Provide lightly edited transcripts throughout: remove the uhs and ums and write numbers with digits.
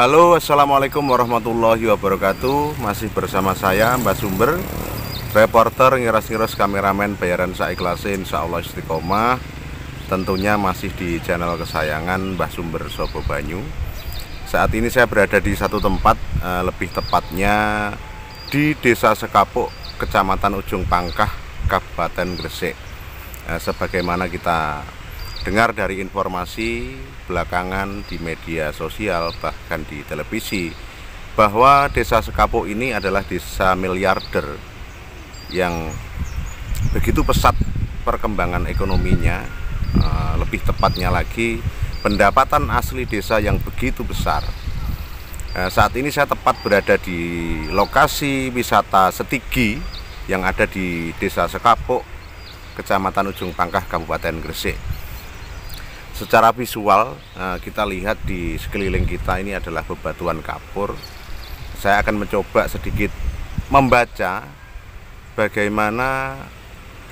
Halo, assalamualaikum warahmatullahi wabarakatuh. Masih bersama saya Mbah Sumber, reporter ngiras-ngiras kameramen bayaran saiklase insyaallah istiqomah. Tentunya masih di channel kesayangan Mbah Sumber Sobo Banyu. Saat ini saya berada di satu tempat, lebih tepatnya di Desa Sekapuk, Kecamatan Ujung Pangkah, Kabupaten Gresik. Sebagaimana kita dengar dari informasi belakangan di media sosial, bahkan di televisi, bahwa Desa Sekapuk ini adalah desa miliarder yang begitu pesat perkembangan ekonominya, lebih tepatnya lagi pendapatan asli desa yang begitu besar. Saat ini saya tepat berada di lokasi wisata Setigi yang ada di Desa Sekapuk, Kecamatan Ujung Pangkah, Kabupaten Gresik. Secara visual kita lihat di sekeliling kita ini adalah bebatuan kapur. Saya akan mencoba sedikit membaca bagaimana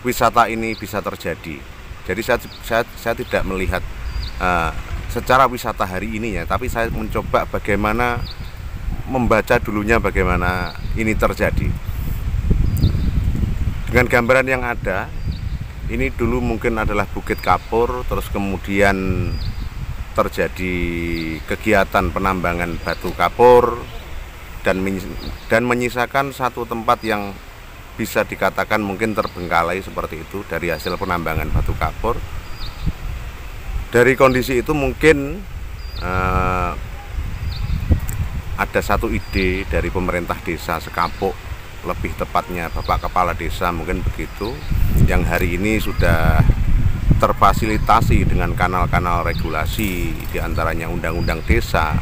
wisata ini bisa terjadi. Jadi saya tidak melihat secara wisata hari ini ya, tapi saya mencoba bagaimana membaca dulunya bagaimana ini terjadi. Dengan gambaran yang ada, ini dulu mungkin adalah bukit kapur, terus kemudian terjadi kegiatan penambangan batu kapur dan menyisakan satu tempat yang bisa dikatakan mungkin terbengkalai seperti itu dari hasil penambangan batu kapur. Dari kondisi itu mungkin ada satu ide dari pemerintah Desa Sekapuk, lebih tepatnya Bapak Kepala Desa mungkin begitu, yang hari ini sudah terfasilitasi dengan kanal-kanal regulasi, diantaranya undang-undang desa,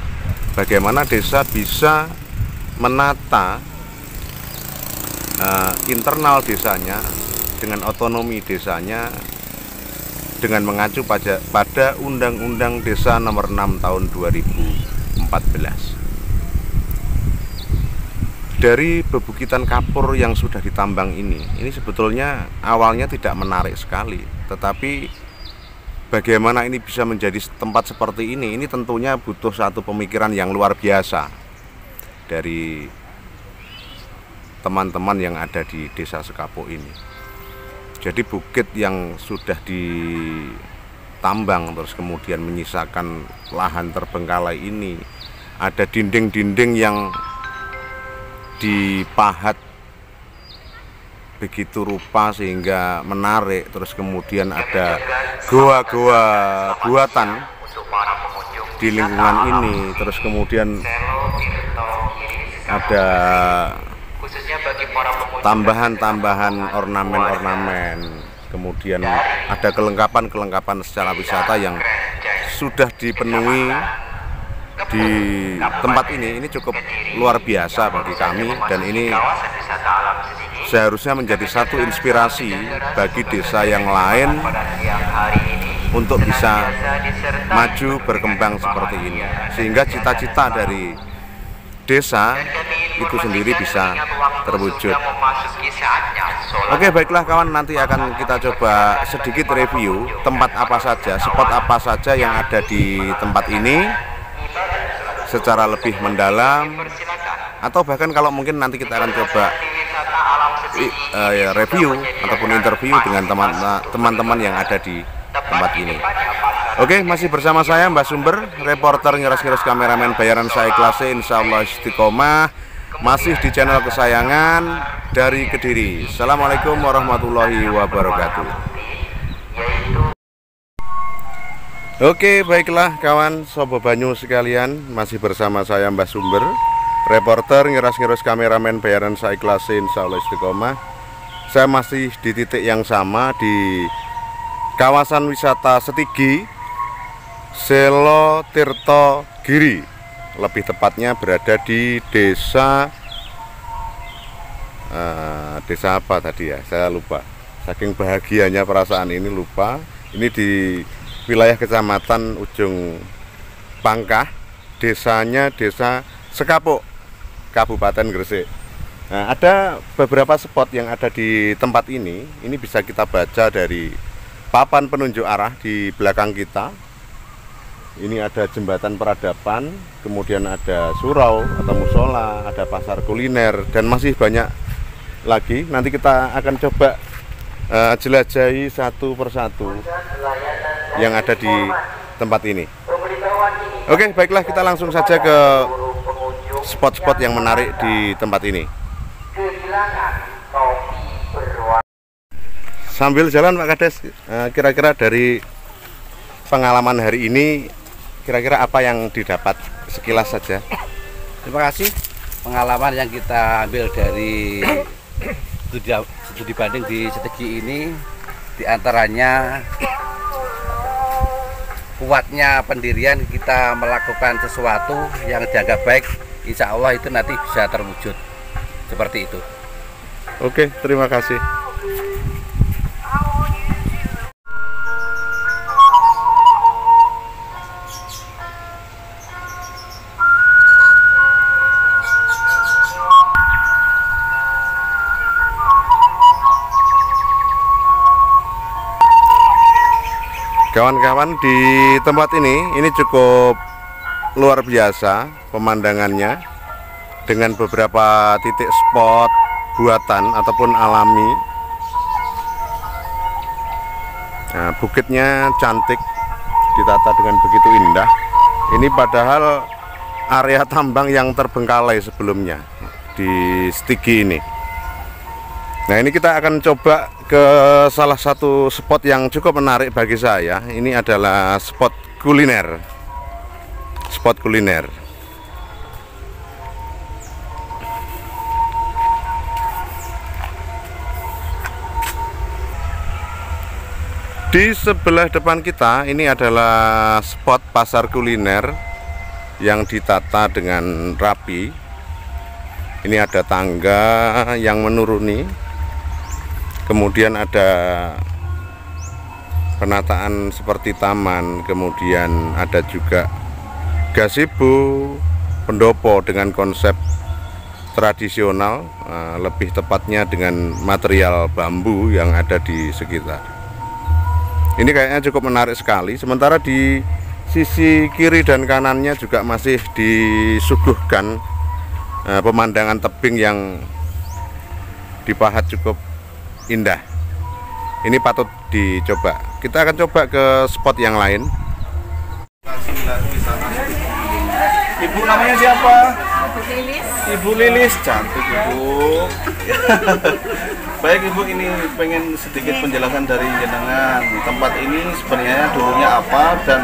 bagaimana desa bisa menata internal desanya dengan otonomi desanya dengan mengacu pada Undang-Undang Desa Nomor 6 Tahun 2014. Dari bebukitan kapur yang sudah ditambang ini sebetulnya awalnya tidak menarik sekali, tetapi bagaimana ini bisa menjadi tempat seperti ini tentunya butuh satu pemikiran yang luar biasa dari teman-teman yang ada di Desa Sekapuk ini. Jadi bukit yang sudah ditambang terus kemudian menyisakan lahan terbengkalai ini, ada dinding-dinding yang dipahat begitu rupa sehingga menarik, terus kemudian ada goa-goa buatan di lingkungan ini, terus kemudian ada tambahan-tambahan ornamen-ornamen, kemudian ada kelengkapan-kelengkapan secara wisata yang sudah dipenuhi di tempat ini cukup luar biasa bagi kami, dan ini seharusnya menjadi satu inspirasi bagi desa yang lain untuk bisa maju berkembang seperti ini, sehingga cita-cita dari desa itu sendiri bisa terwujud. Oke, baiklah kawan, nanti akan kita coba sedikit review tempat apa saja, spot apa saja yang ada di tempat ini secara lebih mendalam, atau bahkan kalau mungkin nanti kita akan coba review ataupun interview dengan teman-teman yang ada di tempat ini. Oke, masih bersama saya Mbah Sumber, reporter ngiras-ngiras kameramen bayaran saiklase insyaallah istiqomah, masih di channel kesayangan dari Kediri. Assalamualaikum warahmatullahi wabarakatuh. Oke, baiklah kawan Sobo Banyu sekalian, masih bersama saya Mbah Sumber, reporter ngiras-ngiras kameramen bayaran saiklase insyaallah istiqomah. Saya masih di titik yang sama di kawasan wisata Setigi, Selo Tirto Giri, lebih tepatnya berada di desa apa tadi ya, saya lupa, saking bahagianya perasaan ini lupa. Ini di wilayah Kecamatan Ujung Pangkah, desanya Desa Sekapuk, Kabupaten Gresik. Nah, ada beberapa spot yang ada di tempat ini bisa kita baca dari papan penunjuk arah di belakang kita. Ini ada jembatan peradaban, kemudian ada surau atau musola, ada pasar kuliner, dan masih banyak lagi. Nanti kita akan coba jelajahi satu persatu yang ada di tempat ini. Oke, baiklah, kita langsung saja ke spot-spot yang menarik di tempat ini. Sambil jalan Pak Kades, kira-kira dari pengalaman hari ini, kira-kira apa yang didapat sekilas saja? Terima kasih. Pengalaman yang kita ambil dari studi banding di Setigi ini, diantaranya kuatnya pendirian kita melakukan sesuatu yang dianggap baik, insya Allah itu nanti bisa terwujud seperti itu. Oke, terima kasih. Kawan-kawan, di tempat ini cukup luar biasa pemandangannya, dengan beberapa titik spot buatan ataupun alami. Nah, bukitnya cantik, ditata dengan begitu indah. Ini padahal area tambang yang terbengkalai sebelumnya di Setigi ini. Nah, ini kita akan coba ke salah satu spot yang cukup menarik bagi saya. Ini adalah spot kuliner. Spot kuliner. Di sebelah depan kita ini adalah spot pasar kuliner yang ditata dengan rapi. Ini ada tangga yang menuruni. Kemudian ada penataan seperti taman, kemudian ada juga gazebo, pendopo dengan konsep tradisional, lebih tepatnya dengan material bambu yang ada di sekitar. Ini kayaknya cukup menarik sekali. Sementara di sisi kiri dan kanannya juga masih disuguhkan pemandangan tebing yang dipahat cukup indah. Ini patut dicoba. Kita akan coba ke spot yang lain. Ibu namanya siapa? Ibu Lilis. Ibu Lilis, cantik Ibu. Baik Ibu, ini pengen sedikit penjelasan dari jenengan. Tempat ini sebenarnya dulunya apa dan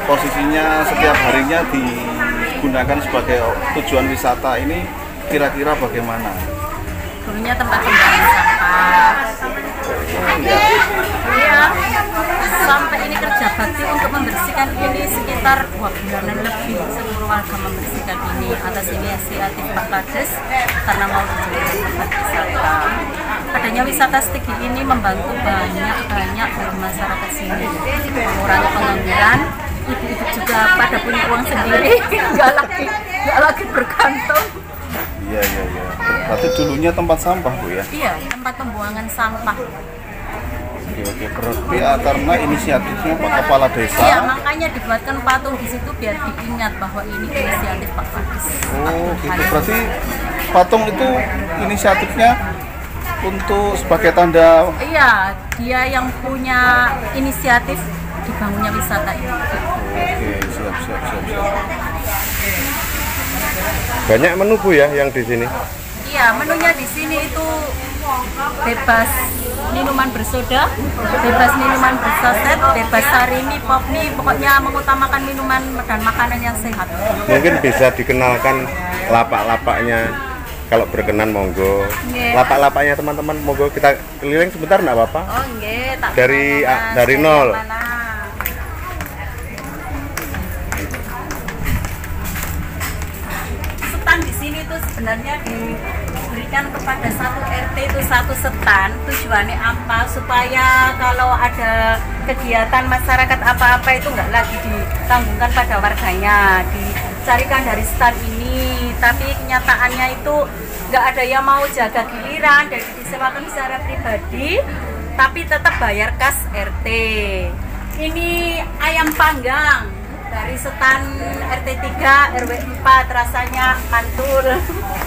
posisinya setiap harinya digunakan sebagai tujuan wisata ini kira-kira bagaimana? Dulunya tempat pembuangan sampah. Iya. Sampai ini kerja bakti untuk membersihkan ini sekitar 2 bulanan lebih. Seluruh warga membersihkan ini atas inisiatif Pak Kades karena mau dijadikan tempat wisata. Adanya wisata Setigi ini membantu banyak bagi masyarakat sini, mengurangi pengangguran. Ibu-ibu juga pada punya uang sendiri, nggak lagi bergantung. Iya. Berarti dulunya tempat sampah Bu ya? Iya, tempat pembuangan sampah. Oke. Berarti karena inisiatifnya Pak Kepala Desa. Iya, makanya dibuatkan patung di situ biar diingat bahwa ini inisiatif Pak Kades. Oh, gitu. Berarti patung itu inisiatifnya untuk sebagai tanda. Iya, dia yang punya inisiatif dibangunnya wisata ini. Oke, siap. Banyak menu Bu ya yang di sini. Iya, menunya di sini itu bebas minuman bersoda, bebas minuman bersaset, bebas sarimi, popmi, pokoknya mengutamakan minuman dan makanan yang sehat. Mungkin bisa dikenalkan lapak-lapaknya, kalau berkenan monggo. Nggih. Lapak-lapaknya teman-teman monggo kita keliling sebentar, enggak apa-apa. Oh nggih, tak Dari- kenalkan. dari nol. Mana? Setan di sini tuh sebenarnya diberikan kepada satu RT itu satu setan. Tujuannya apa? Supaya kalau ada kegiatan masyarakat apa-apa itu nggak lagi ditanggungkan pada warganya, dicarikan dari setan ini. Tapi kenyataannya itu nggak ada yang mau jaga giliran, dan disewakan secara pribadi, tapi tetap bayar kas RT. Ini ayam panggang Dari setan RT 3 RW 4 rasanya mantul.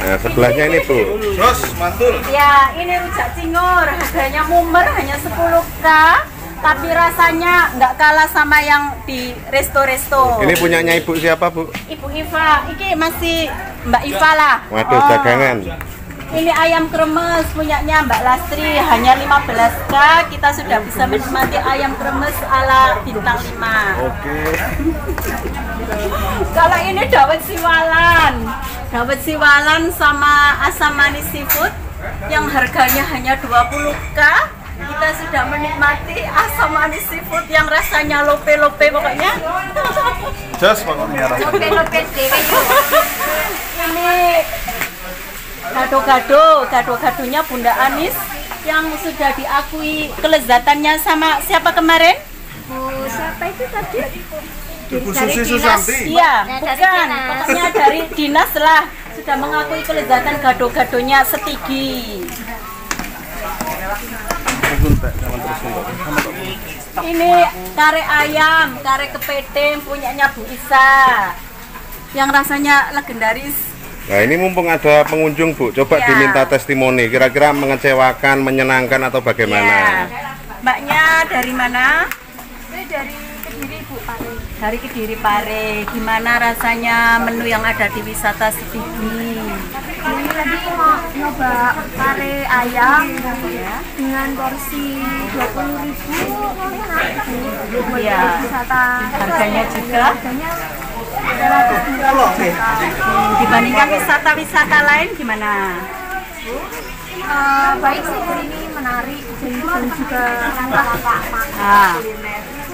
Nah, sebelahnya ini Bu. Terus mantul. Ya, ini rujak cingur, harganya mumer hanya 10.000, tapi rasanya nggak kalah sama yang di resto-resto. Ini punyanya Ibu siapa Bu? Ibu Iva, ini masih Mbak Iva lah. Waduh, dagangan. Ini ayam kremes punyanya Mbak Lastri, hanya 15.000. Kita sudah bisa menikmati ayam kremes ala bintang 5. Oke. Kalau ini dawet siwalan sama asam manis seafood yang harganya hanya 20.000. Kita sudah menikmati asam manis seafood yang rasanya lope-lope pokoknya. Jos pokoknya rasanya. Lope-lope dewe. Ini gado-gadonya Bunda Anis yang sudah diakui kelezatannya sama siapa kemarin? Bu, siapa itu tadi? Bu Susi Susanti. Iya, bukan. Pokoknya dari dinas lah sudah mengakui kelezatan gado-gadonya Setigi. Ini kare ayam, kare kepiting punyanya Bu Isa yang rasanya legendaris. Nah, ini mumpung ada pengunjung Bu, coba Ya. diminta testimoni. Kira-kira mengecewakan, menyenangkan atau bagaimana? Ya. Mbaknya dari mana? Saya dari Kediri, Bu, Pare. Dari Kediri Pare. Gimana rasanya menu yang ada di wisata Setigi? Ini tadi mau nyoba kare ayam dengan porsi 20.000. Iya. Wisata. Harganya juga Harganya relatif murah. dibandingkan wisata-wisata lain gimana? Baik sih, ini menarik dan juga murah. Nah,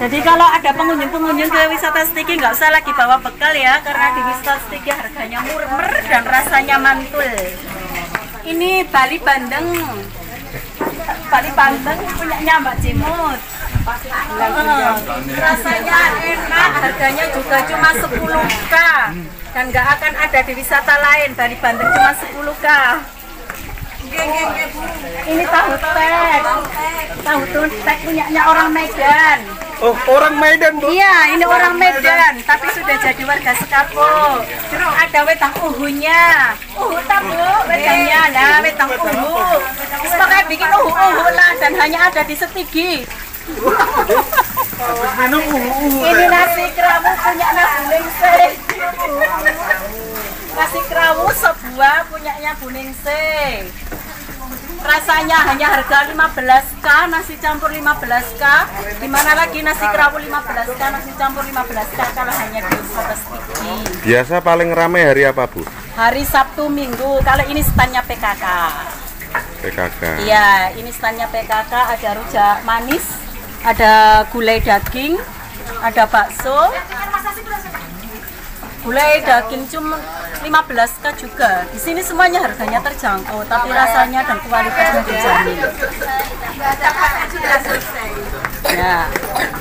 jadi kalau ada pengunjung-pengunjung ke wisata Setigi nggak usah lagi bawa bekal ya, karena di wisata Setigi harganya murmer dan rasanya mantul. Ini Bali Bandeng punyanya Mbak Cimut. Rasanya enak, harganya juga cuma 10.000 dan nggak akan ada di wisata lain. Bali Bandeng cuma 10.000. Ini tahu tek punyanya orang Medan. Oh, orang Medan, Bu. Iya, ini orang Medan, tapi sudah jadi warga Sekapo. Ada wetang uhunya. Tak Bu, wetangnya. Nah, wetang uhu. Pokoknya bikin uhu lah dan hanya ada di Setigi. Minum Ini nasi kerawu punya nasi Ningse. Nasi kerawu sebuah punyanya Bu Ningse. Rasanya hanya harga 15.000, nasi campur 15.000. Dimana lagi nasi kerawu 15.000, nasi campur 15.000 kalau hanya di wisata Setigi. Biasa paling ramai hari apa Bu? Hari Sabtu Minggu. Kalau ini standnya PKK. PKK. Iya, ini standnya PKK. Ada rujak manis, ada gulai daging, ada bakso. Gulai daging cuma 15.000 juga. Di sini semuanya harganya terjangkau, tapi rasanya dan kualitasnya dijamin. Ya,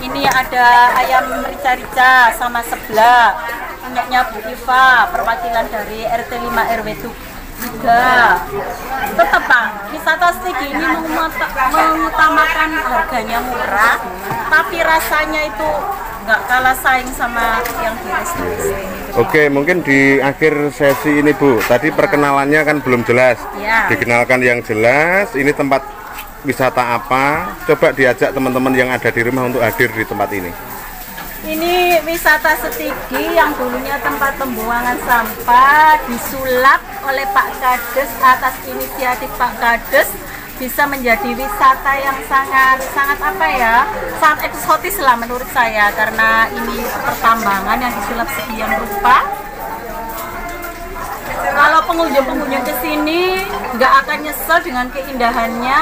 ini ada ayam rica-rica sama seblak. Punyanya Bu Iva, perwakilan dari RT 5 RW 3. Tetap Pak, wisata Setigi ini mengutamakan harganya murah, tapi rasanya itu nggak kalah saing sama yang di resto-resto. Oke, mungkin di akhir sesi ini Bu, tadi perkenalannya kan belum jelas. Ya. Dikenalkan yang jelas, ini tempat wisata apa? Coba diajak teman-teman yang ada di rumah untuk hadir di tempat ini. Ini wisata Setigi yang dulunya tempat pembuangan sampah disulap oleh Pak Kades atas inisiatif Pak Kades, bisa menjadi wisata yang sangat apa ya, sangat eksotis lah menurut saya, karena ini pertambangan yang disulap sekian rupa. Kalau pengunjung-pengunjung ke sini nggak akan nyesel dengan keindahannya,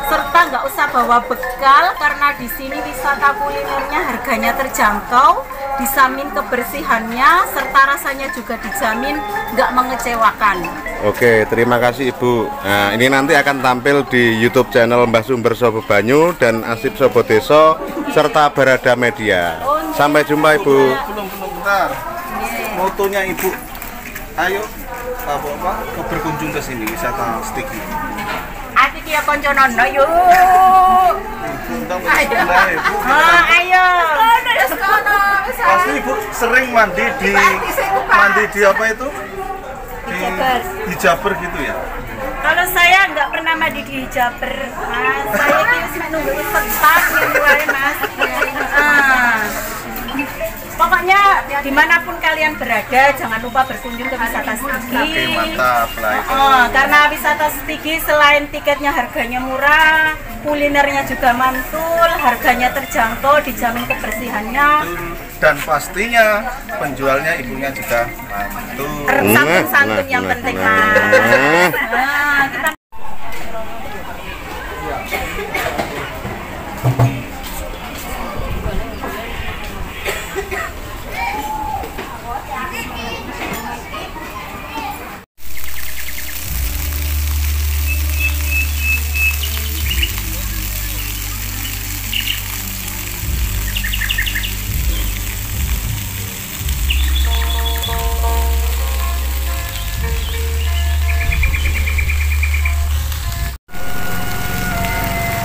serta nggak usah bawa bekal karena di sini wisata kulinernya harganya terjangkau, dijamin kebersihannya, serta rasanya juga dijamin nggak mengecewakan. Oke, terima kasih Ibu. Nah, ini nanti akan tampil di YouTube channel Mbah Sumber Sobo Banyu dan Asip Sobo Deso serta Barada Media. Sampai jumpa Ibu. Belum bentar. Motonya Ibu. Ayo, Bapak berkunjung ke sini wisata Setigi. Atik iki ya kanca nono yuk. Ayo. Ayo. Pasti Ibu sering mandi di apa itu? Di Jaber gitu ya? Kalau saya nggak pernah mandi di Jaber, Mas. Saya kira nunggu setak gitu aja, Mas. Pokoknya dimanapun kalian berada, jangan lupa berkunjung ke wisata Stigi. Mantap lah itu. Karena wisata Stigi selain tiketnya harganya murah, kulinernya juga mantul, harganya terjangkau, dijamin kebersihannya. Dan pastinya penjualnya ibunya juga mantul. Santun-santun yang penting, Mas. Kita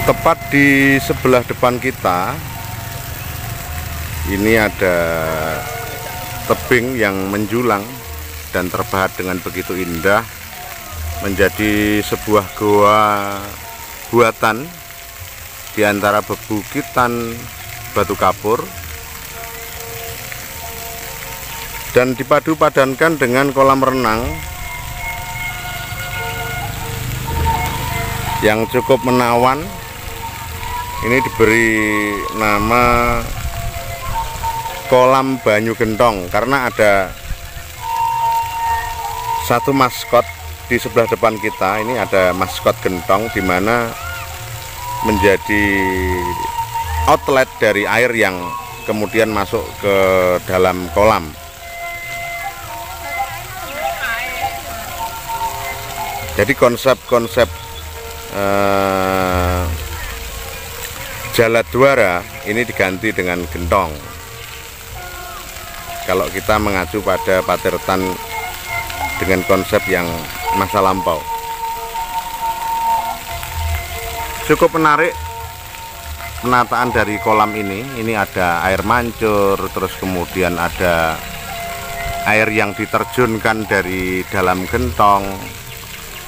tepat di sebelah depan kita ini ada tebing yang menjulang dan terpahat dengan begitu indah, menjadi sebuah goa buatan di antara bebukitan batu kapur dan dipadu padankan dengan kolam renang yang cukup menawan. Ini diberi nama kolam Banyu Gentong karena ada satu maskot di sebelah depan kita. Ini ada maskot gentong di mana menjadi outlet dari air yang kemudian masuk ke dalam kolam. Jadi konsep-konsep Jaladwara ini diganti dengan gentong. Kalau kita mengacu pada Patirtan dengan konsep yang masa lampau, cukup menarik penataan dari kolam ini. Ini ada air mancur, terus kemudian ada air yang diterjunkan dari dalam gentong.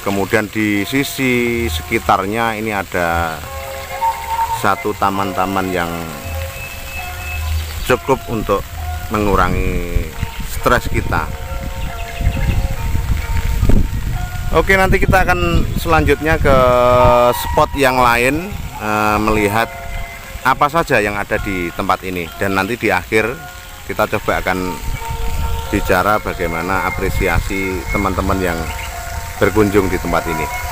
Kemudian di sisi sekitarnya ini ada satu taman-taman yang cukup untuk mengurangi stres kita. Oke, nanti kita akan selanjutnya ke spot yang lain, melihat apa saja yang ada di tempat ini, dan nanti di akhir kita coba akan bicara bagaimana apresiasi teman-teman yang berkunjung di tempat ini.